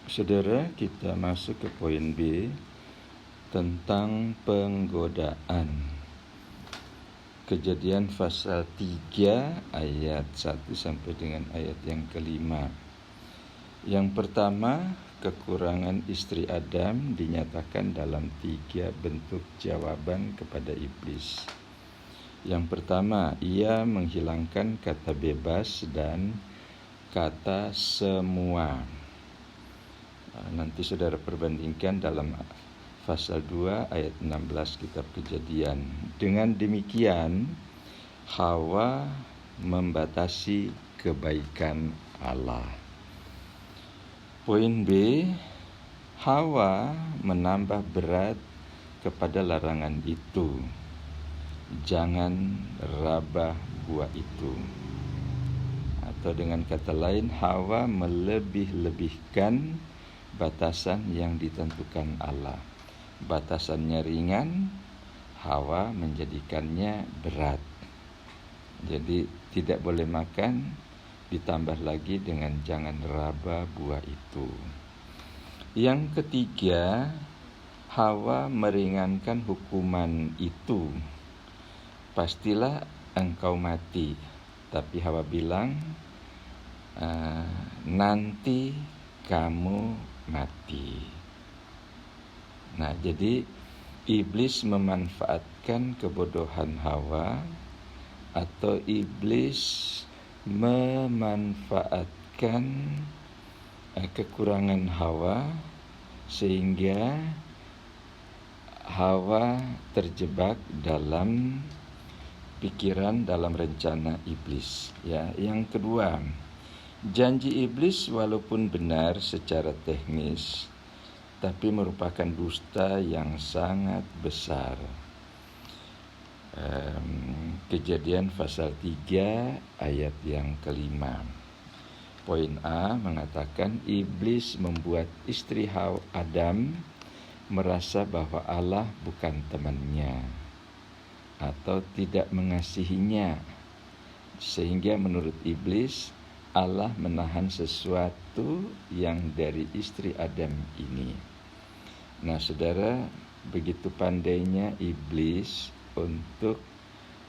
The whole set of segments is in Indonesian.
Saudara, kita masuk ke poin B tentang penggodaan. Kejadian pasal 3 ayat 1 sampai dengan ayat yang kelima. Yang pertama, kekurangan istri Adam dinyatakan dalam 3 bentuk jawaban kepada iblis. Yang pertama, ia menghilangkan kata bebas dan kata semua. Nanti saudara perbandingkan dalam pasal 2 ayat 16 kitab Kejadian. Dengan demikian, Hawa membatasi kebaikan Allah. Poin B, Hawa menambah berat kepada larangan itu. Jangan rabah buah itu. Atau dengan kata lain, Hawa melebih-lebihkan batasan yang ditentukan Allah. Batasannya ringan, Hawa menjadikannya berat. Jadi tidak boleh makan, ditambah lagi dengan jangan raba buah itu. Yang ketiga, Hawa meringankan hukuman itu. Pastilah engkau mati. Tapi Hawa bilang, nanti kamu mati. Nah, jadi iblis memanfaatkan kebodohan Hawa, atau iblis memanfaatkan kekurangan Hawa sehingga Hawa terjebak dalam pikiran, dalam rencana iblis. Ya, yang kedua, janji iblis walaupun benar secara teknis, tapi merupakan dusta yang sangat besar. Kejadian pasal 3 ayat yang kelima. Poin A mengatakan iblis membuat istri Adam merasa bahwa Allah bukan temannya atau tidak mengasihinya, sehingga menurut iblis Allah menahan sesuatu yang dari istri Adam ini. Nah, saudara, begitu pandainya iblis untuk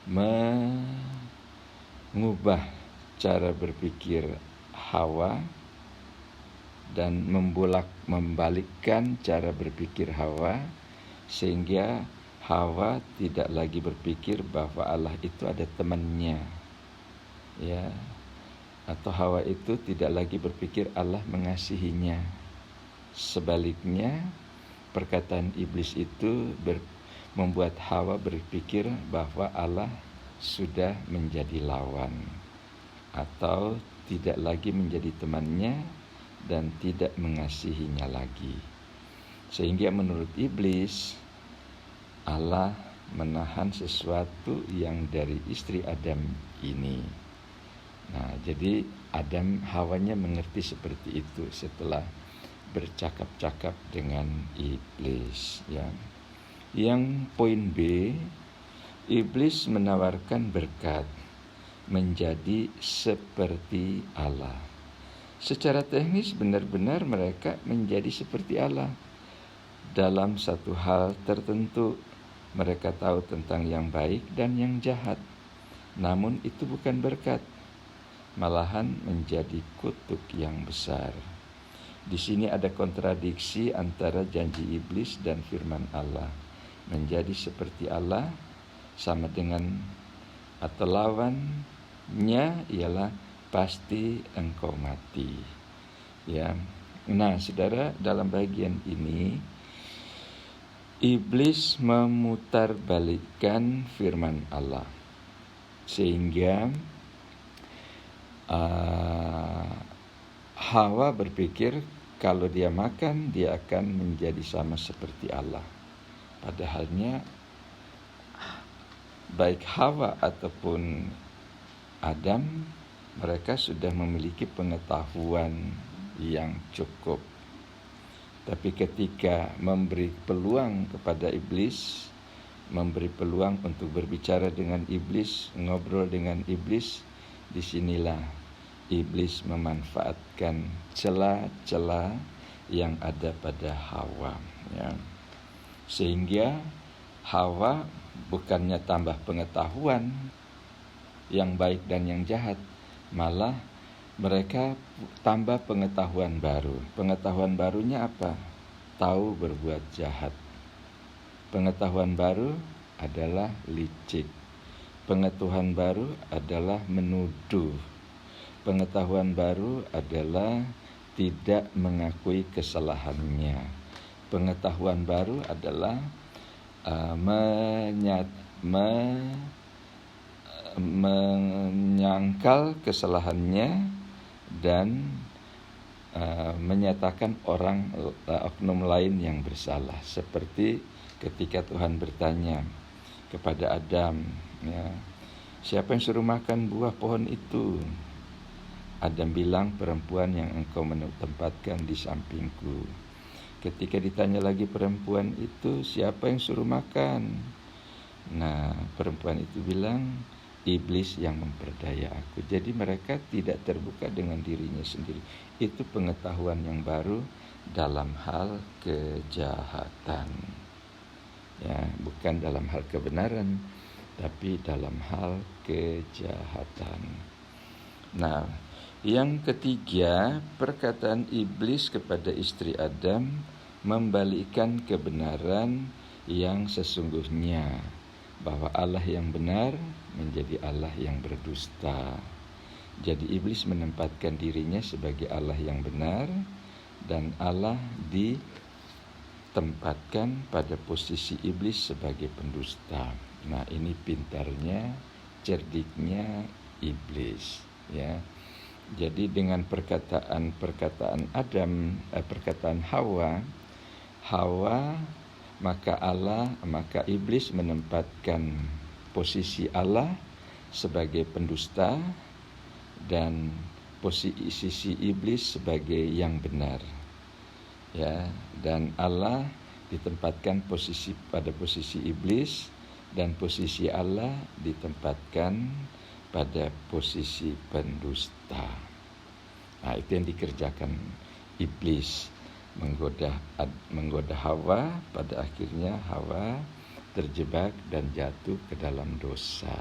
mengubah cara berpikir Hawa dan membalikkan cara berpikir Hawa, sehingga Hawa tidak lagi berpikir bahwa Allah itu ada temannya. Ya, atau Hawa itu tidak lagi berpikir Allah mengasihinya. Sebaliknya, perkataan iblis itu membuat Hawa berpikir bahwa Allah sudah menjadi lawan atau tidak lagi menjadi temannya dan tidak mengasihinya lagi. Sehingga menurut iblis, Allah menahan sesuatu yang dari istri Adam ini. Nah, jadi Hawanya mengerti seperti itu setelah bercakap-cakap dengan iblis. Ya. Yang poin B, iblis menawarkan berkat menjadi seperti Allah. Secara teknis benar-benar mereka menjadi seperti Allah. Dalam satu hal tertentu, mereka tahu tentang yang baik dan yang jahat. Namun itu bukan berkat, malahan menjadi kutuk yang besar. Di sini ada kontradiksi antara janji iblis dan firman Allah. Menjadi seperti Allah sama dengan atau lawannya ialah pasti engkau mati. Ya. Nah, saudara, dalam bagian ini iblis memutarbalikkan firman Allah sehingga Hawa berpikir kalau dia makan dia akan menjadi sama seperti Allah. Padahalnya baik Hawa ataupun Adam, mereka sudah memiliki pengetahuan yang cukup. Tapi ketika memberi peluang kepada iblis, memberi peluang untuk berbicara dengan iblis, ngobrol dengan iblis, disinilah iblis memanfaatkan celah-celah yang ada pada Hawa, ya. Sehingga Hawa bukannya tambah pengetahuan yang baik dan yang jahat, malah mereka tambah pengetahuan baru. Pengetahuan barunya apa? Tahu berbuat jahat. Pengetahuan baru adalah licik. Pengetahuan baru adalah menuduh. Pengetahuan baru adalah tidak mengakui kesalahannya. Pengetahuan baru adalah menyangkal kesalahannya dan menyatakan orang oknum lain yang bersalah. Seperti ketika Tuhan bertanya kepada Adam, ya, siapa yang suruh makan buah pohon itu? Adam bilang, perempuan yang engkau menempatkan di sampingku. Ketika ditanya lagi perempuan itu, siapa yang suruh makan? Nah, perempuan itu bilang, iblis yang memperdaya aku. Jadi mereka tidak terbuka dengan dirinya sendiri. Itu pengetahuan yang baru dalam hal kejahatan. Ya, bukan dalam hal kebenaran, tapi dalam hal kejahatan. Nah, yang ketiga, perkataan iblis kepada istri Adam membalikkan kebenaran yang sesungguhnya, bahwa Allah yang benar menjadi Allah yang berdusta. Jadi iblis menempatkan dirinya sebagai Allah yang benar, dan Allah ditempatkan pada posisi iblis sebagai pendusta. Nah, ini pintarnya, cerdiknya iblis, ya. Jadi dengan perkataan Hawa, maka iblis menempatkan posisi Allah sebagai pendusta dan posisi iblis sebagai yang benar. Ya, dan Allah ditempatkan pada posisi iblis, dan posisi Allah ditempatkan pada posisi pendusta. Nah, itu yang dikerjakan iblis, menggoda Hawa. Pada akhirnya Hawa terjebak dan jatuh ke dalam dosa.